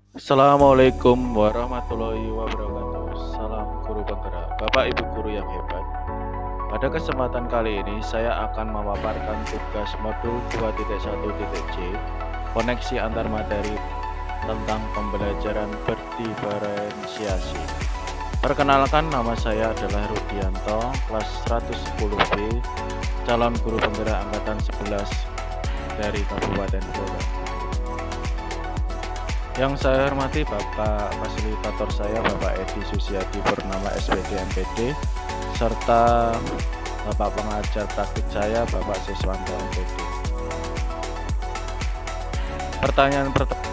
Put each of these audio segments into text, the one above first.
Assalamualaikum warahmatullahi wabarakatuh. Salam guru penggerak, Bapak Ibu guru yang hebat. Pada kesempatan kali ini saya akan memaparkan tugas modul 2.1.c koneksi antar materi tentang pembelajaran berdiferensiasi. Perkenalkan, nama saya adalah Rudianto, kelas 110B, calon guru penggerak angkatan 11 dari Kabupaten Bogor. Yang saya hormati Bapak fasilitator saya, Bapak Edi Susiati Purnama SPD MPD, serta Bapak pengajar praktik saya, Bapak Siswanto MPD. Pertanyaan pertama,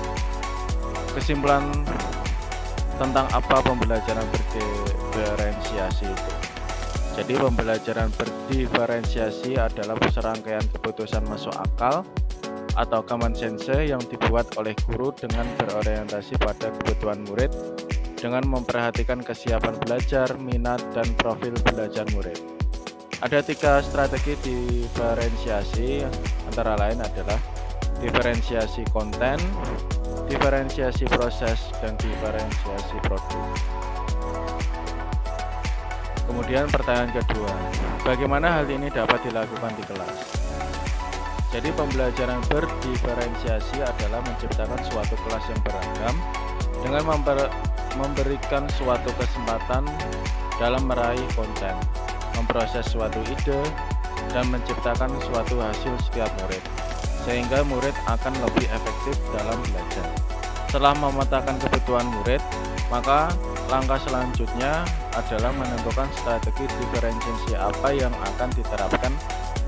kesimpulan tentang apa pembelajaran berdiferensiasi itu. Jadi pembelajaran berdiferensiasi adalah serangkaian keputusan masuk akal atau common sense yang dibuat oleh guru dengan berorientasi pada kebutuhan murid dengan memperhatikan kesiapan belajar, minat, dan profil belajar murid. Ada 3 strategi diferensiasi, antara lain adalah diferensiasi konten, diferensiasi proses, dan diferensiasi produk. Kemudian pertanyaan kedua, bagaimana hal ini dapat dilakukan di kelas? Jadi pembelajaran berdiferensiasi adalah menciptakan suatu kelas yang beragam dengan memberikan suatu kesempatan dalam meraih konten, memproses suatu ide, dan menciptakan suatu hasil setiap murid, sehingga murid akan lebih efektif dalam belajar. Setelah memetakan kebutuhan murid, maka langkah selanjutnya adalah menentukan strategi diferensiasi apa yang akan diterapkan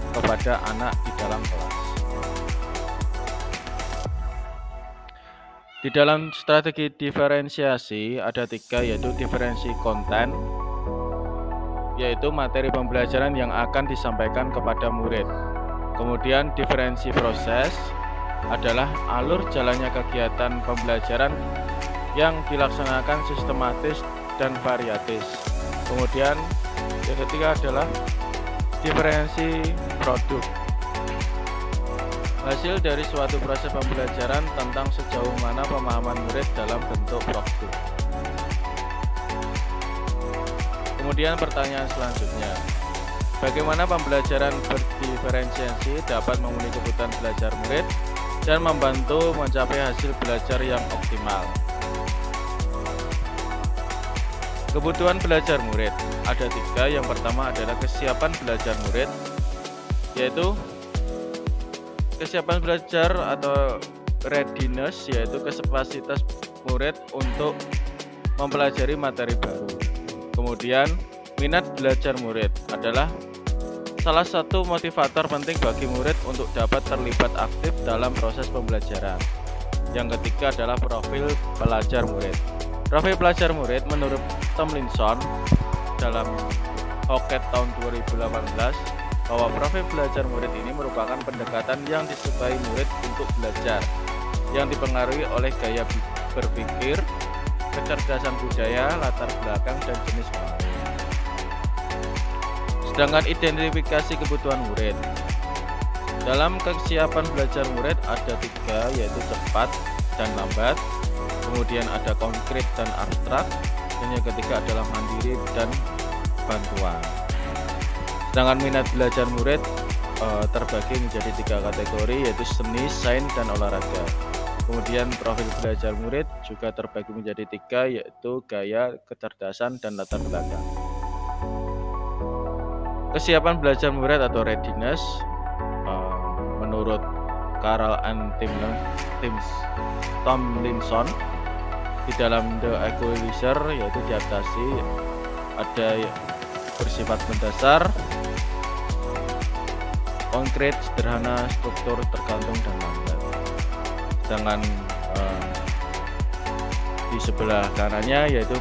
kepada anak di dalam kelas. Di dalam strategi diferensiasi ada 3, yaitu diferensi konten, yaitu materi pembelajaran yang akan disampaikan kepada murid. Kemudian diferensi proses adalah alur jalannya kegiatan pembelajaran yang dilaksanakan sistematis dan variatif. Kemudian yang ketiga adalah diferensi produk, hasil dari suatu proses pembelajaran tentang sejauh mana pemahaman murid dalam bentuk produk. Kemudian pertanyaan selanjutnya, bagaimana pembelajaran berdiferensiasi dapat memenuhi kebutuhan belajar murid dan membantu mencapai hasil belajar yang optimal? Kebutuhan belajar murid ada 3. Yang pertama adalah kesiapan belajar murid, yaitu kesiapan belajar atau readiness, yaitu kapasitas murid untuk mempelajari materi baru. Kemudian minat belajar murid adalah salah satu motivator penting bagi murid untuk dapat terlibat aktif dalam proses pembelajaran. Yang ketiga adalah profil pelajar murid. Profil pelajar murid menurut Tomlinson dalam Hocket tahun 2018 bahwa profil belajar murid ini merupakan pendekatan yang disukai murid untuk belajar yang dipengaruhi oleh gaya berpikir, kecerdasan budaya, latar belakang, dan jenis pemahaman. Sedangkan identifikasi kebutuhan murid, dalam kesiapan belajar murid ada 3, yaitu cepat dan lambat, kemudian ada konkret dan abstrak, dan yang ketiga adalah mandiri dan bantuan. Sedangkan minat belajar murid terbagi menjadi 3 kategori, yaitu seni, sains, dan olahraga. Kemudian profil belajar murid juga terbagi menjadi 3, yaitu gaya, kecerdasan, dan latar belakang. Kesiapan belajar murid atau readiness menurut Carl and Tomlinson di dalam The Equalizer, yaitu diadaptasi ada bersifat mendasar, konkret, sederhana, struktur, tergantung, dan lambat. Sedangkan di sebelah kanannya yaitu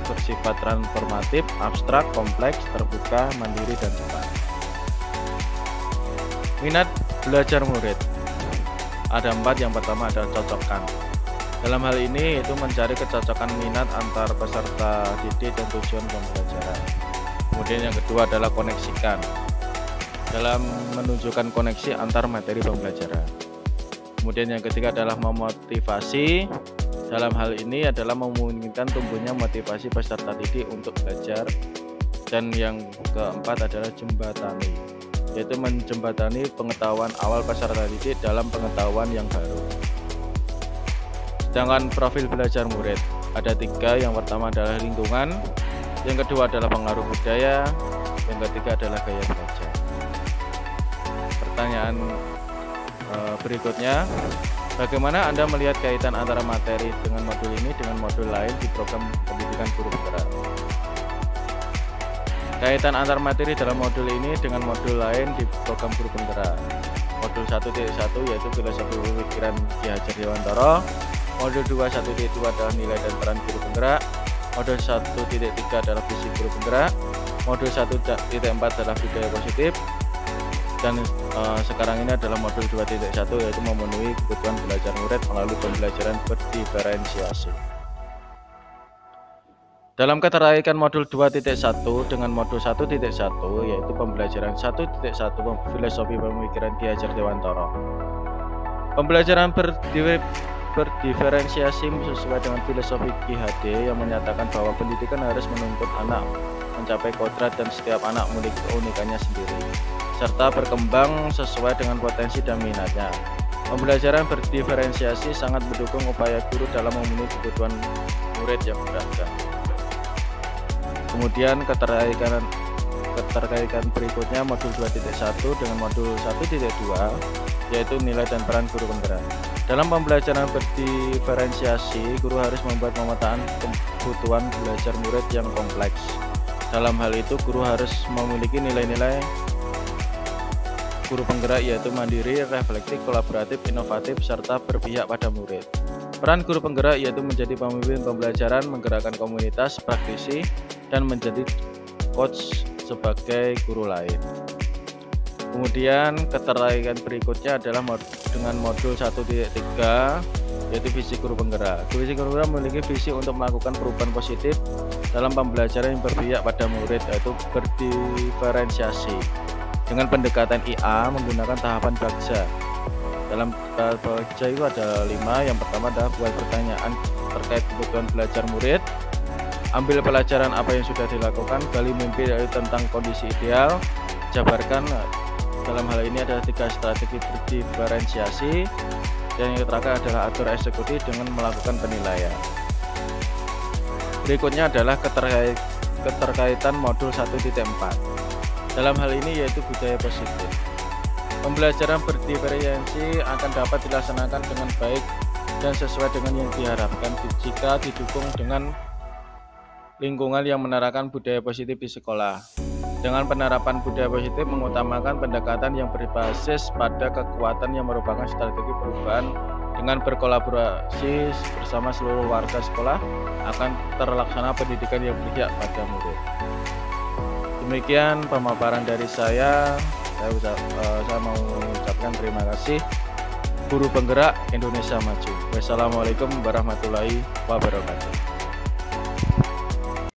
bersifat transformatif, abstrak, kompleks, terbuka, mandiri, dan cepat. Minat belajar murid ada 4. Yang pertama adalah cocokkan. Dalam hal ini yaitu mencari kecocokan minat antar peserta didik dan tujuan pembelajaran. Kemudian yang kedua adalah koneksikan, dalam menunjukkan koneksi antar materi pembelajaran. Kemudian yang ketiga adalah memotivasi, Dalam hal ini adalah memungkinkan tumbuhnya motivasi peserta didik untuk belajar. Dan yang keempat adalah jembatani, yaitu menjembatani pengetahuan awal peserta didik dalam pengetahuan yang baru. Sedangkan profil belajar murid ada 3, yang pertama adalah lingkungan, yang kedua adalah pengaruh budaya, yang ketiga adalah gaya belajar. Pertanyaan berikutnya, bagaimana Anda melihat kaitan antara materi dengan modul ini dengan modul lain di program pendidikan guru penggerak? Kaitan antar materi dalam modul ini dengan modul lain di program guru penggerak. Modul 1.1 yaitu filosofi pemikiran Ki Hajar Dewantara. Modul 2.1.2 adalah nilai dan peran guru penggerak. Modul 1.3 adalah visi guru penggerak. Modul 1.4 adalah budaya positif. Dan sekarang ini adalah modul 2.1 yaitu memenuhi kebutuhan belajar murid melalui pembelajaran berdiferensiasi. Dalam keterkaitan modul 2.1 dengan modul 1.1 yaitu pembelajaran 1.1 filosofi pemikiran Ki Hajar Dewantara. Pembelajaran berdiferensiasi sesuai dengan filosofi Ki HD yang menyatakan bahwa pendidikan harus menuntut anak mencapai kodrat dan setiap anak memiliki keunikannya sendiri serta berkembang sesuai dengan potensi dan minatnya. Pembelajaran berdiferensiasi sangat mendukung upaya guru dalam memenuhi kebutuhan murid yang beragam. Kemudian keterkaitan berikutnya modul 2.1 dengan modul 1.2 yaitu nilai dan peran guru penggerak. Dalam pembelajaran berdiferensiasi, guru harus membuat pemetaan kebutuhan belajar murid yang kompleks. Dalam hal itu, guru harus memiliki nilai-nilai guru penggerak yaitu mandiri, reflektif, kolaboratif, inovatif, serta berpihak pada murid. Peran guru penggerak yaitu menjadi pemimpin pembelajaran, menggerakkan komunitas, praktisi, dan menjadi coach sebagai guru lain. Kemudian keterkaitan berikutnya adalah dengan modul 1.3 yaitu visi guru penggerak. Visi guru penggerak memiliki visi untuk melakukan perubahan positif dalam pembelajaran yang berpihak pada murid yaitu berdiferensiasi dengan pendekatan IA menggunakan tahapan Bagja. Dalam tahap Bagja itu ada 5. Yang pertama adalah buat pertanyaan terkait kebutuhan belajar murid, ambil pelajaran apa yang sudah dilakukan, gali mimpi tentang kondisi ideal, jabarkan. Dalam hal ini ada 3 strategi berdiferensiasi, dan yang terakhir adalah atur eksekusi dengan melakukan penilaian. Berikutnya adalah keterkaitan modul 1.4. Dalam hal ini yaitu budaya positif. Pembelajaran berdiferensiasi akan dapat dilaksanakan dengan baik dan sesuai dengan yang diharapkan jika didukung dengan lingkungan yang menerapkan budaya positif di sekolah. Dengan penerapan budaya positif mengutamakan pendekatan yang berbasis pada kekuatan yang merupakan strategi perubahan dengan berkolaborasi bersama seluruh warga sekolah akan terlaksana pendidikan yang berpihak pada murid. Demikian pemaparan dari saya mau mengucapkan terima kasih. Guru Penggerak Indonesia Maju. Wassalamualaikum warahmatullahi wabarakatuh.